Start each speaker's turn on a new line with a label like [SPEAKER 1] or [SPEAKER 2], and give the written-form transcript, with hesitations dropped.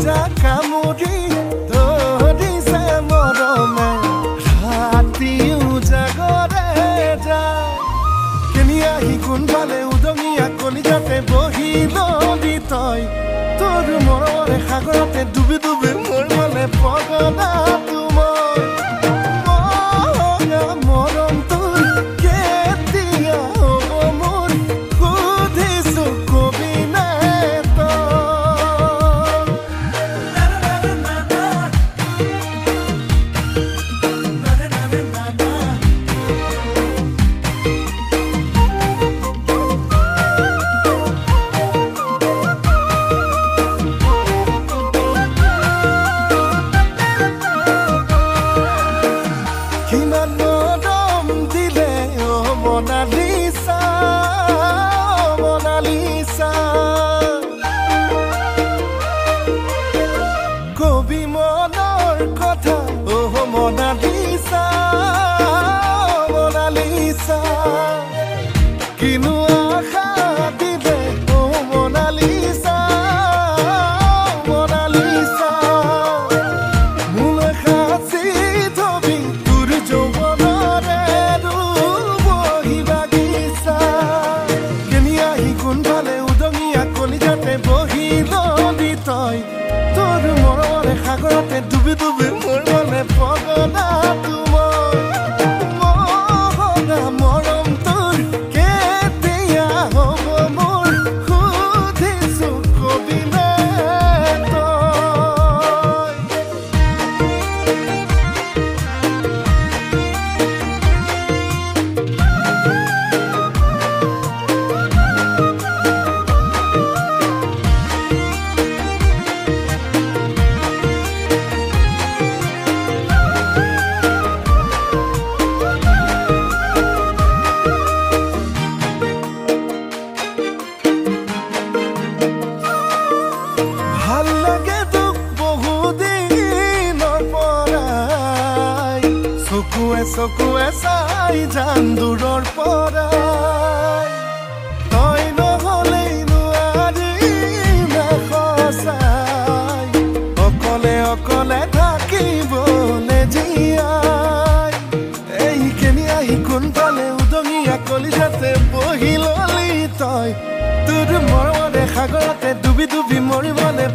[SPEAKER 1] যা কামুৰি ধৰিছে মৰমে ৰাতি উজাগৰে যায় কেনিয়া সি কোনফালে উদঙিয়া কলিজাতে বহি নদী তই তোৰ মৰমৰে সাগৰতে ডুবি ডুবি মোৰ মনে পগলা তোমাৰ মৰম তোৰ কেতিয়া হ'ব মোৰ সুধিছো কবি নে কবি মনৰ কথা মনালিসা মনালিসা কিনো আশা দিলে মনালিসা মনালিসা মোলৈ সাঁচি থবি তোৰ যৌৱনৰে বহি বাগিচা কেনিয়া সি কোনফালে উদঙিয়া কলিজাতে বহি নদী তই তোৰ মৰমৰে সাগৰতে ডুবি ডুবি মোৰ মনে পগলা তোমাৰ মৰম তোৰ কেতিয়া হ'ব মোৰ সুধিছো কবি নে ভাল লাগে তোক বহুদিনৰ পৰাই চকুৱে চকুৱে চাই জান দূৰৰ পৰাই তই নহ'লেই নোৱাৰি সঁচাই অকলে অকলে থাকিবলৈ জীয়াই এই কেনিয়া সি কোনফালে উদঙিয়া কলিজাতে বহি ললি তই তোৰ মৰমৰে সাগৰতে ডুবি ডুবি মৰিবলে